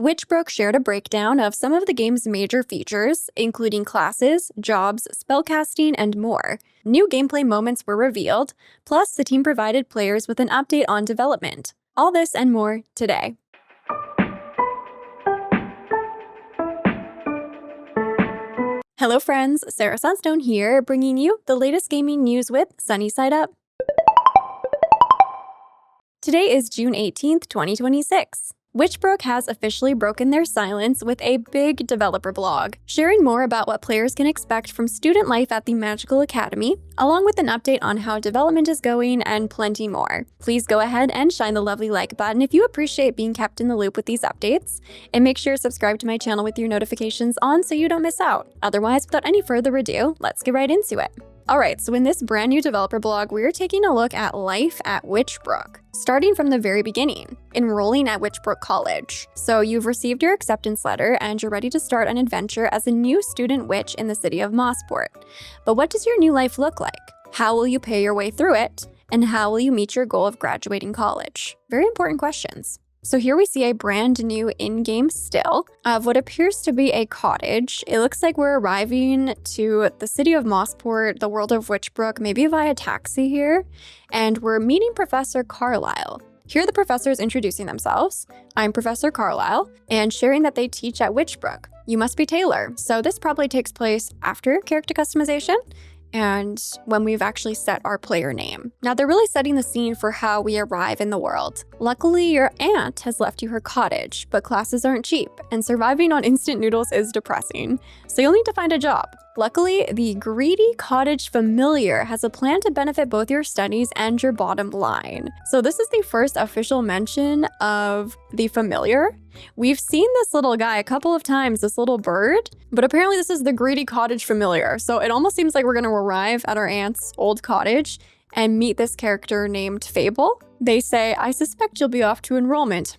Witchbrook shared a breakdown of some of the game's major features, including classes, jobs, spellcasting, and more. New gameplay moments were revealed, plus the team provided players with an update on development. All this and more today. Hello friends, Sarah Sunstone here, bringing you the latest gaming news with Sunnyside Up. Today is June 18th, 2026. Witchbrook has officially broken their silence with a big developer blog, sharing more about what players can expect from student life at the Magical Academy, along with an update on how development is going and plenty more. Please go ahead and shine the lovely like button if you appreciate being kept in the loop with these updates, and make sure to subscribe to my channel with your notifications on so you don't miss out. Otherwise, without any further ado, let's get right into it. Alright, so in this brand new developer blog, we're taking a look at life at Witchbrook, starting from the very beginning, enrolling at Witchbrook College. So you've received your acceptance letter and you're ready to start an adventure as a new student witch in the city of Mossport. But what does your new life look like? How will you pay your way through it? And how will you meet your goal of graduating college? Very important questions. So here we see a brand new in-game still of what appears to be a cottage. It looks like we're arriving to the city of Mossport, the world of Witchbrook, maybe via taxi here, and we're meeting Professor Carlisle. Here the professors introducing themselves. I'm Professor Carlisle, and sharing that they teach at Witchbrook. You must be Taylor, so this probably takes place after character customization, and when we've actually set our player name. Now they're really setting the scene for how we arrive in the world. Luckily, your aunt has left you her cottage, but classes aren't cheap, and surviving on instant noodles is depressing, so you'll need to find a job. Luckily, the greedy cottage familiar has a plan to benefit both your studies and your bottom line. So this is the first official mention of the familiar. We've seen this little guy a couple of times, this little bird, but apparently this is the greedy cottage familiar. So it almost seems like we're going to arrive at our aunt's old cottage and meet this character named Fable. They say, I suspect you'll be off to enrollment,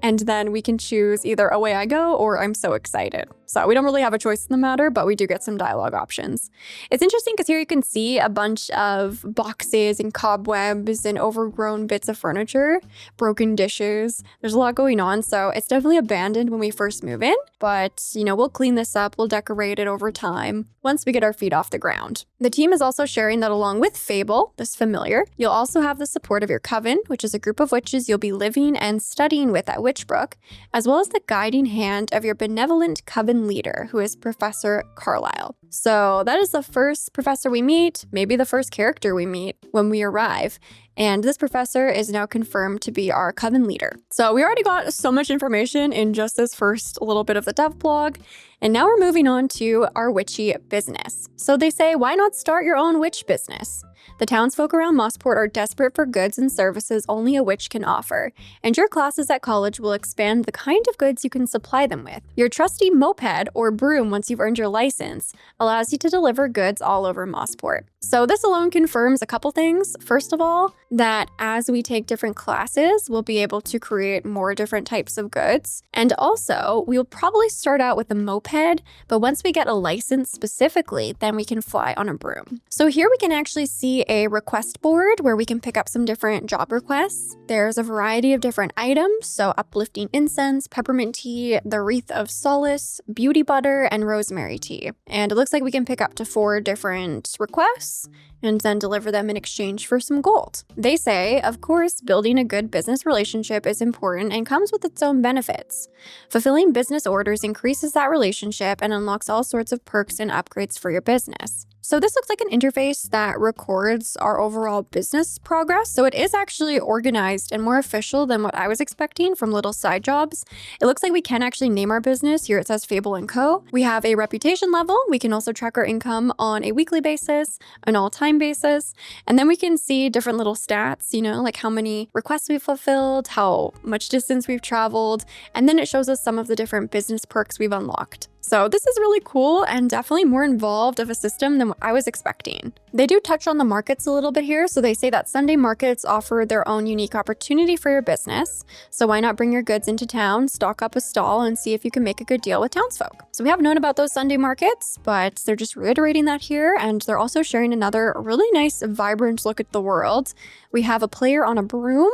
And then we can choose either away I go or I'm so excited. So we don't really have a choice in the matter, but we do get some dialogue options. It's interesting because here you can see a bunch of boxes and cobwebs and overgrown bits of furniture, broken dishes. There's a lot going on, so it's definitely abandoned when we first move in. But, we'll clean this up, we'll decorate it over time once we get our feet off the ground. The team is also sharing that along with Fable, this familiar, you'll also have the support of your coven, which is a group of witches you'll be living and studying with at Witchbrook, as well as the guiding hand of your benevolent coven leader, who is Professor Carlisle. So that is the first professor we meet, maybe the first character we meet when we arrive. And this professor is now confirmed to be our coven leader. So we already got so much information in just this first little bit of the dev blog. And now we're moving on to our witchy business. So they say, why not start your own witch business? The townsfolk around Mossport are desperate for goods and services only a witch can offer, and your classes at college will expand the kind of goods you can supply them with. Your trusty moped, or broom once you've earned your license, allows you to deliver goods all over Mossport. So this alone confirms a couple things. First of all, that as we take different classes, we'll be able to create more different types of goods. And also, we'll probably start out with a moped, but once we get a license specifically, then we can fly on a broom. So here we can actually see a request board where we can pick up some different job requests. There's a variety of different items, so uplifting incense, peppermint tea, the wreath of solace, beauty butter, and rosemary tea. And it looks like we can pick up to 4 different requests and then deliver them in exchange for some gold. They say, of course, building a good business relationship is important and comes with its own benefits. Fulfilling business orders increases that relationship and unlocks all sorts of perks and upgrades for your business. So this looks like an interface that records our overall business progress. So it is actually organized and more official than what I was expecting from little side jobs. It looks like we can actually name our business. Here it says Fable & Co. We have a reputation level. We can also track our income on a weekly basis, an all-time basis. And then we can see different little stats, like how many requests we've fulfilled, how much distance we've traveled. And then it shows us some of the different business perks we've unlocked. So this is really cool and definitely more involved of a system than what I was expecting. They do touch on the markets a little bit here, so they say that Sunday markets offer their own unique opportunity for your business. So why not bring your goods into town, stock up a stall, and see if you can make a good deal with townsfolk. So we have known about those Sunday markets, but they're just reiterating that here, and they're also sharing another really nice, vibrant look at the world. We have a player on a broom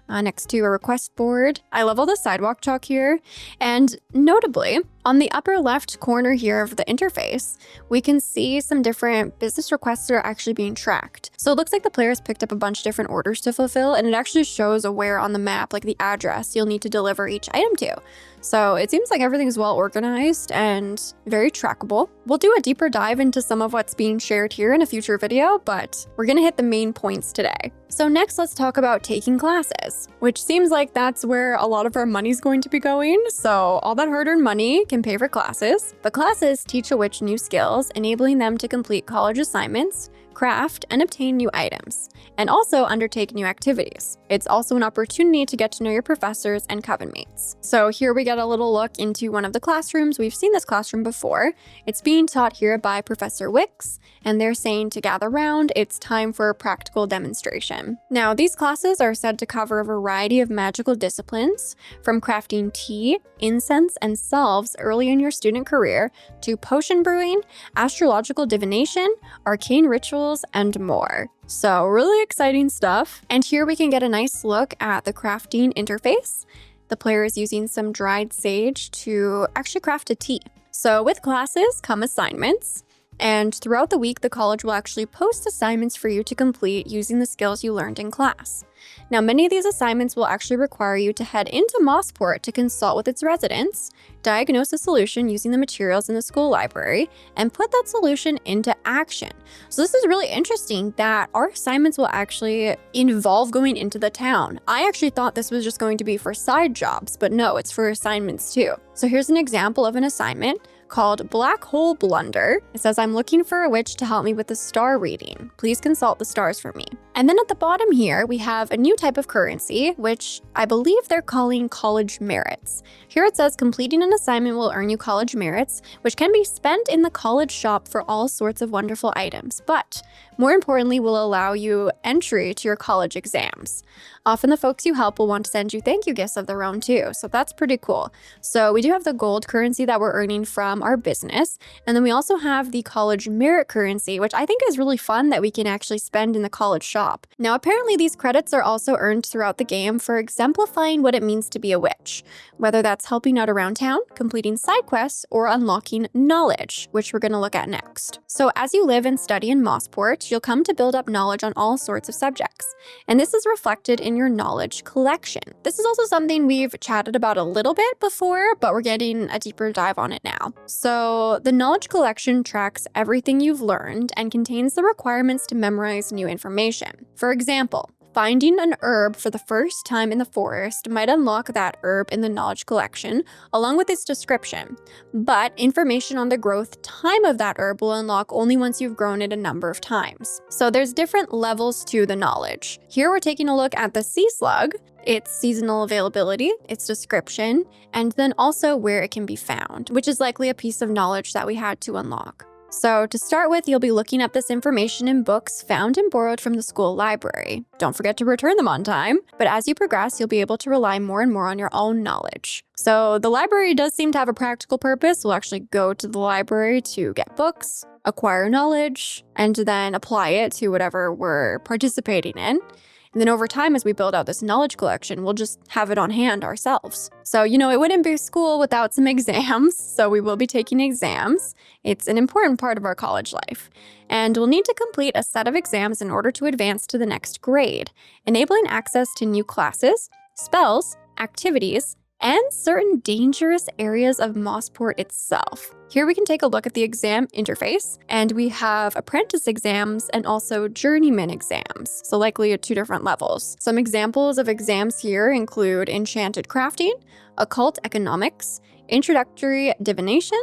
next to a request board. I love all the sidewalk chalk here. And notably, on the upper left corner here of the interface, we can see some different business requests that are actually being tracked. So it looks like the players picked up a bunch of different orders to fulfill, and it actually shows where on the map, like the address you'll need to deliver each item to. So it seems like everything's well organized and very trackable. We'll do a deeper dive into some of what's being shared here in a future video, but we're gonna hit the main points today. So next, let's talk about taking classes, which seems like that's where a lot of our money's going to be going. So all that hard-earned money can pay for classes. But classes teach a witch new skills, enabling them to complete college assignments, craft, and obtain new items, and also undertake new activities. It's also an opportunity to get to know your professors and coven mates. So here we get a little look into one of the classrooms. We've seen this classroom before. It's being taught here by Professor Wicks, and they're saying to gather round, it's time for a practical demonstration. Now, these classes are said to cover a variety of magical disciplines, from crafting tea, incense, and salves early in your student career, to potion brewing, astrological divination, arcane rituals, and more. So really exciting stuff. And here we can get a nice look at the crafting interface. The player is using some dried sage to actually craft a tea. So with classes come assignments. And throughout the week, the college will actually post assignments for you to complete using the skills you learned in class. Now, many of these assignments will actually require you to head into Mossport to consult with its residents, diagnose a solution using the materials in the school library, and put that solution into action. So this is really interesting that our assignments will actually involve going into the town. I actually thought this was just going to be for side jobs, but no, it's for assignments too. So here's an example of an assignment called Black Hole Blunder. It says, I'm looking for a witch to help me with the star reading. Please consult the stars for me. And then at the bottom here, we have a new type of currency, which I believe they're calling college merits. Here it says, completing an assignment will earn you college merits, which can be spent in the college shop for all sorts of wonderful items, but more importantly, will allow you entry to your college exams. Often the folks you help will want to send you thank you gifts of their own too, so that's pretty cool. So we do have the gold currency that we're earning from our business, and then we also have the college merit currency, which I think is really fun that we can actually spend in the college shop. Now, apparently these credits are also earned throughout the game for exemplifying what it means to be a witch, whether that's helping out around town, completing side quests, or unlocking knowledge, which we're going to look at next. So as you live and study in Mossport, you'll come to build up knowledge on all sorts of subjects, and this is reflected in your knowledge collection. This is also something we've chatted about a little bit before, but we're getting a deeper dive on it now. So the knowledge collection tracks everything you've learned and contains the requirements to memorize new information. For example, finding an herb for the first time in the forest might unlock that herb in the knowledge collection, along with its description. But information on the growth time of that herb will unlock only once you've grown it a number of times. So there's different levels to the knowledge. Here we're taking a look at the sea slug, its seasonal availability, its description, and then also where it can be found, which is likely a piece of knowledge that we had to unlock. So to start with, you'll be looking up this information in books found and borrowed from the school library. Don't forget to return them on time, but as you progress, you'll be able to rely more and more on your own knowledge. So the library does seem to have a practical purpose. We'll actually go to the library to get books, acquire knowledge, and then apply it to whatever we're participating in. And then over time, as we build out this knowledge collection, we'll just have it on hand ourselves. So, it wouldn't be school without some exams. So we will be taking exams. It's an important part of our college life. And we'll need to complete a set of exams in order to advance to the next grade, enabling access to new classes, spells, activities, and certain dangerous areas of Mossport itself. Here we can take a look at the exam interface, and we have apprentice exams and also journeyman exams, so likely at 2 different levels. Some examples of exams here include enchanted crafting, occult economics, introductory divination,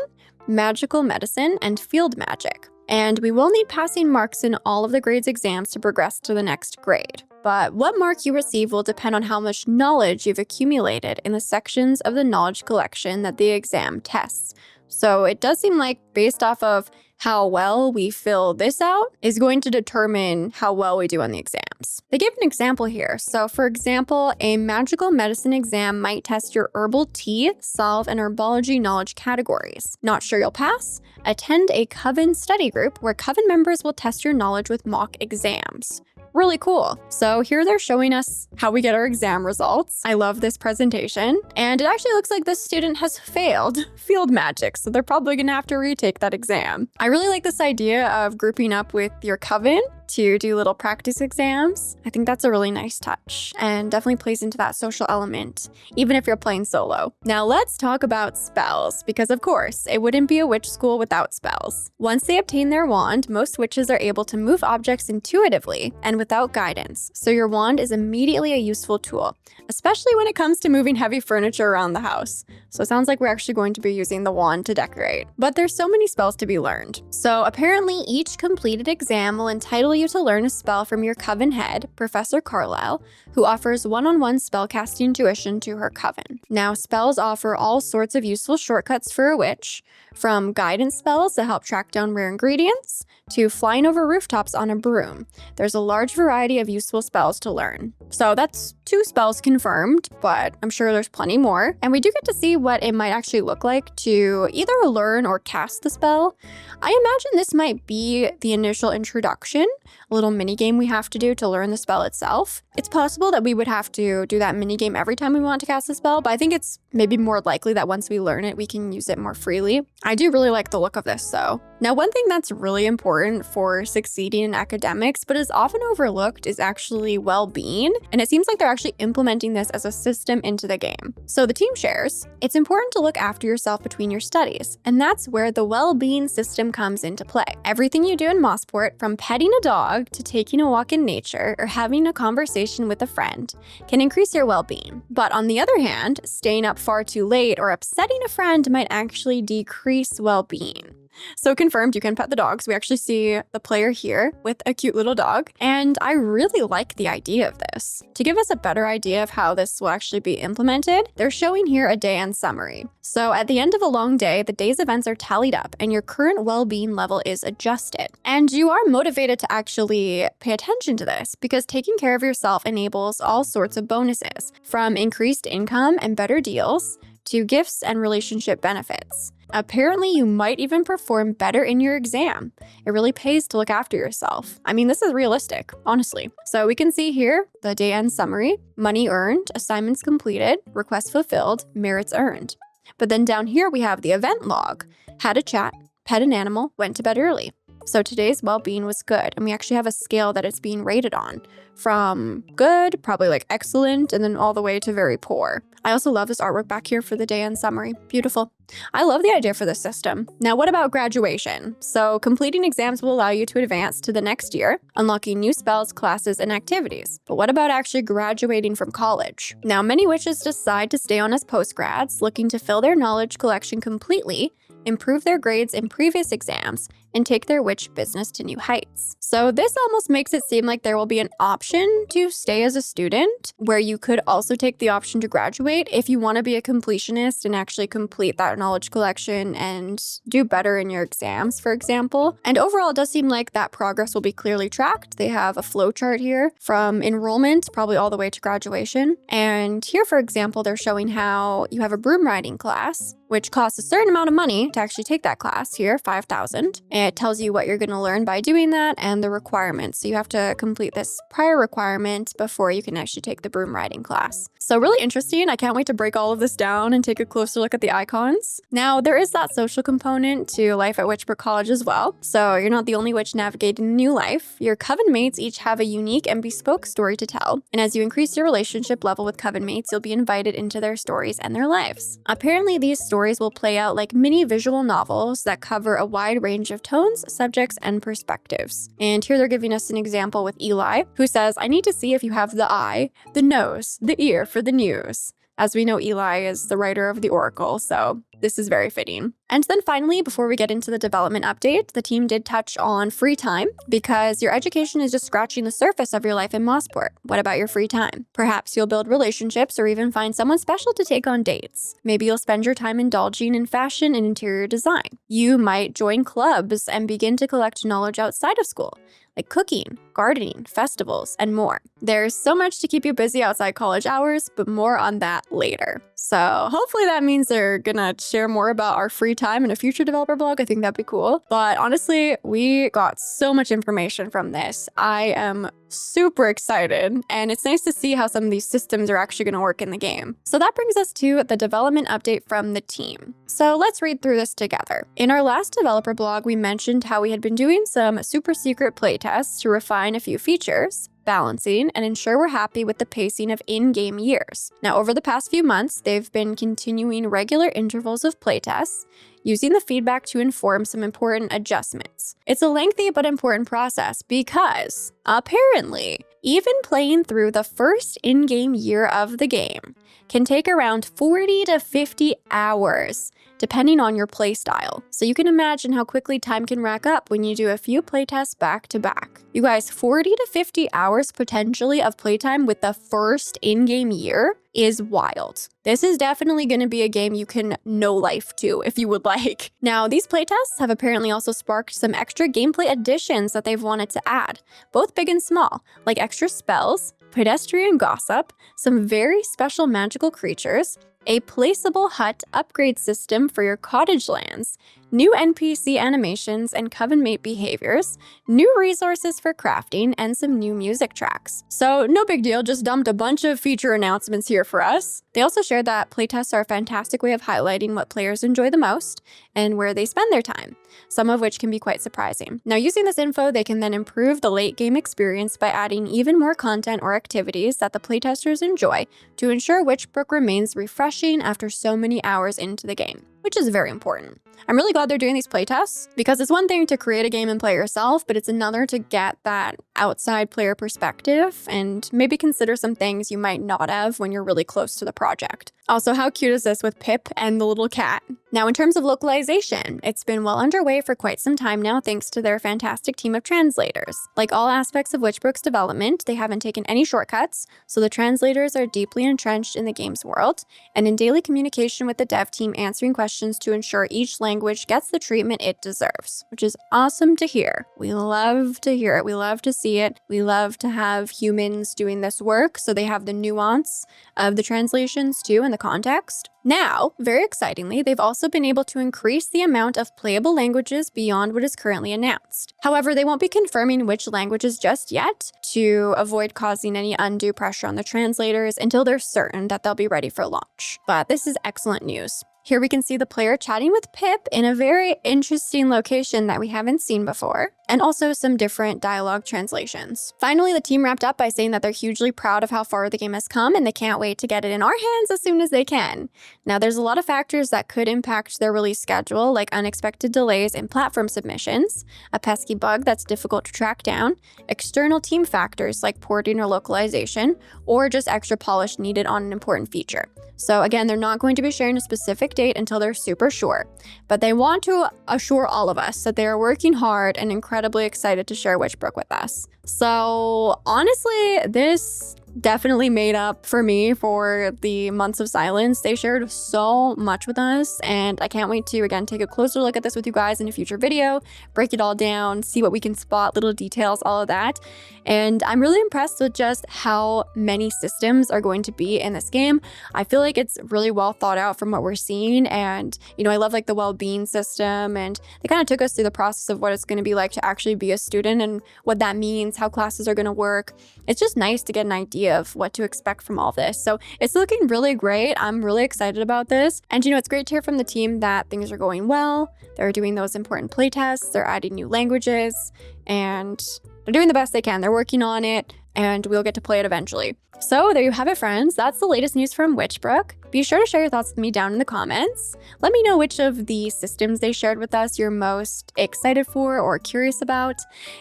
magical medicine, and field magic. And we will need passing marks in all of the grades exams to progress to the next grade. But what mark you receive will depend on how much knowledge you've accumulated in the sections of the knowledge collection that the exam tests. So it does seem like based off of how well we fill this out is going to determine how well we do on the exams. They give an example here. So for example, a magical medicine exam might test your herbal tea, salve, and herbology knowledge categories. Not sure you'll pass? Attend a Coven study group where Coven members will test your knowledge with mock exams. Really cool. So here they're showing us how we get our exam results. I love this presentation. And it actually looks like this student has failed field magic, so they're probably gonna have to retake that exam. I really like this idea of grouping up with your coven to do little practice exams. I think that's a really nice touch and definitely plays into that social element, even if you're playing solo. Now let's talk about spells, because of course, it wouldn't be a witch school without spells. Once they obtain their wand, most witches are able to move objects intuitively and without guidance, so your wand is immediately a useful tool, especially when it comes to moving heavy furniture around the house. So it sounds like we're actually going to be using the wand to decorate. But there's so many spells to be learned. So apparently each completed exam will entitle you to learn a spell from your coven head, Professor Carlisle, who offers one-on-one spellcasting tuition to her coven. Now, spells offer all sorts of useful shortcuts for a witch, from guidance spells that help track down rare ingredients, to flying over rooftops on a broom. There's a large variety of useful spells to learn. So that's 2 spells confirmed, but I'm sure there's plenty more. And we do get to see what it might actually look like to either learn or cast the spell. I imagine this might be the initial introduction, a little mini game we have to do to learn the spell itself. It's possible that we would have to do that mini game every time we want to cast a spell, but I think it's maybe more likely that once we learn it, we can use it more freely. I do really like the look of this though. Now, one thing that's really important for succeeding in academics, but is often overlooked, is actually well-being. And it seems like they're actually implementing this as a system into the game. So the team shares, it's important to look after yourself between your studies. And that's where the well-being system comes into play. Everything you do in Mossport, from petting a dog to taking a walk in nature or having a conversation with a friend, can increase your well-being. But on the other hand, staying up far too late or upsetting a friend might actually decrease well-being. So confirmed, you can pet the dogs. We actually see the player here with a cute little dog, and I really like the idea of this. To give us a better idea of how this will actually be implemented, they're showing here a day end summary. So at the end of a long day, the day's events are tallied up and your current well-being level is adjusted. And you are motivated to actually pay attention to this because taking care of yourself enables all sorts of bonuses, from increased income and better deals to gifts and relationship benefits. Apparently, you might even perform better in your exam. It really pays to look after yourself. I mean, this is realistic, honestly. So we can see here the day end summary, money earned, assignments completed, requests fulfilled, merits earned. But then down here we have the event log, had a chat, pet an animal, went to bed early. So today's well-being was good, and we actually have a scale that it's being rated on, from good, probably like excellent, and then all the way to very poor. I also love this artwork back here for the day end summary. Beautiful. I love the idea for this system. Now, what about graduation? So completing exams will allow you to advance to the next year, unlocking new spells, classes, and activities. But what about actually graduating from college? Now, many witches decide to stay on as postgrads, looking to fill their knowledge collection completely, improve their grades in previous exams, and take their witch business to new heights. So this almost makes it seem like there will be an option to stay as a student, where you could also take the option to graduate if you want to be a completionist and actually complete that knowledge collection and do better in your exams, for example. And overall, it does seem like that progress will be clearly tracked. They have a flow chart here from enrollment, probably all the way to graduation. And here, for example, they're showing how you have a broom riding class, which costs a certain amount of money to actually take that class here, $5,000. It tells you what you're going to learn by doing that and the requirements. So you have to complete this prior requirement before you can actually take the broom riding class. So really interesting. I can't wait to break all of this down and take a closer look at the icons. Now, there is that social component to life at Witchbrook College as well. So you're not the only witch navigating a new life. Your coven mates each have a unique and bespoke story to tell. And as you increase your relationship level with coven mates, you'll be invited into their stories and their lives. Apparently, these stories will play out like mini visual novels that cover a wide range of tones, subjects, and perspectives. And here they're giving us an example with Eli, who says, I need to see if you have the eye, the nose, the ear for the news. As we know, Eli is the writer of the Oracle, so this is very fitting. And then finally, before we get into the development update, the team did touch on free time because your education is just scratching the surface of your life in Mossport. What about your free time? Perhaps you'll build relationships or even find someone special to take on dates. Maybe you'll spend your time indulging in fashion and interior design. You might join clubs and begin to collect knowledge outside of school, like cooking, gardening, festivals, and more. There's so much to keep you busy outside college hours, but more on that later. So hopefully that means they're gonna share more about our free time in a future developer blog. I think that'd be cool. But honestly, we got so much information from this. I am super excited, and it's nice to see how some of these systems are actually going to work in the game. So that brings us to the development update from the team. So let's read through this together. In our last developer blog, we mentioned how we had been doing some super secret playtests to refine a few features, balancing, and ensure we're happy with the pacing of in-game years. Now, over the past few months, they've been continuing regular intervals of playtests, using the feedback to inform some important adjustments. It's a lengthy but important process because, apparently, even playing through the first in-game year of the game can take around 40 to 50 hours, depending on your playstyle. So you can imagine how quickly time can rack up when you do a few playtests back to back. You guys, 40 to 50 hours potentially of playtime with the first in-game year is wild. This is definitely going to be a game you can know life to if you would like. Now, these playtests have apparently also sparked some extra gameplay additions that they've wanted to add, both big and small, like extra spells, pedestrian gossip, some very special magical creatures, a placeable hut upgrade system for your cottage lands, new NPC animations and coven mate behaviors, new resources for crafting, and some new music tracks. So no big deal, just dumped a bunch of feature announcements here for us. They also shared that playtests are a fantastic way of highlighting what players enjoy the most and where they spend their time, some of which can be quite surprising. Now, using this info, they can then improve the late game experience by adding even more content or activities that the playtesters enjoy to ensure Witchbrook remains refreshing after so many hours into the game, which is very important. I'm really glad they're doing these playtests because it's one thing to create a game and play yourself, but it's another to get that outside player perspective and maybe consider some things you might not have when you're really close to the project. Also, how cute is this with Pip and the little cat? Now, in terms of localization, it's been well underway for quite some time now thanks to their fantastic team of translators. Like all aspects of Witchbrook's development, they haven't taken any shortcuts, so the translators are deeply entrenched in the game's world and in daily communication with the dev team answering questions to ensure each language gets the treatment it deserves, which is awesome to hear. We love to hear it. We love to see it. We love to have humans doing this work so they have the nuance of the translations too and the context. Now, very excitingly, they've also been able to increase the amount of playable languages beyond what is currently announced. However, they won't be confirming which languages just yet to avoid causing any undue pressure on the translators until they're certain that they'll be ready for launch. But this is excellent news. Here we can see the player chatting with Pip in a very interesting location that we haven't seen before, and also some different dialogue translations. Finally, the team wrapped up by saying that they're hugely proud of how far the game has come and they can't wait to get it in our hands as soon as they can. Now, there's a lot of factors that could impact their release schedule, like unexpected delays in platform submissions, a pesky bug that's difficult to track down, external team factors like porting or localization, or just extra polish needed on an important feature. So again, they're not going to be sharing a specific date until they're super sure, but they want to assure all of us that they are working hard and incredibly excited to share Witchbrook with us. So honestly, this definitely made up for me for the months of silence. They shared so much with us, and I can't wait to, again, take a closer look at this with you guys in a future video, break it all down, see what we can spot, little details, all of that. And I'm really impressed with just how many systems are going to be in this game. I feel like it's really well thought out from what we're seeing, and, you know, I love like the Wellbeing system, and they kind of took us through the process of what it's going to be like to actually be a student and what that means, how classes are going to work. It's just nice to get an idea of what to expect from all this. So it's looking really great. I'm really excited about this. And you know, it's great to hear from the team that things are going well. They're doing those important playtests. They're adding new languages and they're doing the best they can. They're working on it. and we'll get to play it eventually. So there you have it, friends. That's the latest news from Witchbrook. Be sure to share your thoughts with me down in the comments. Let me know which of the systems they shared with us you're most excited for or curious about.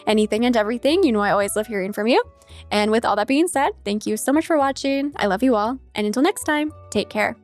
Anything and everything, you know I always love hearing from you. And with all that being said, thank you so much for watching. I love you all. And until next time, take care.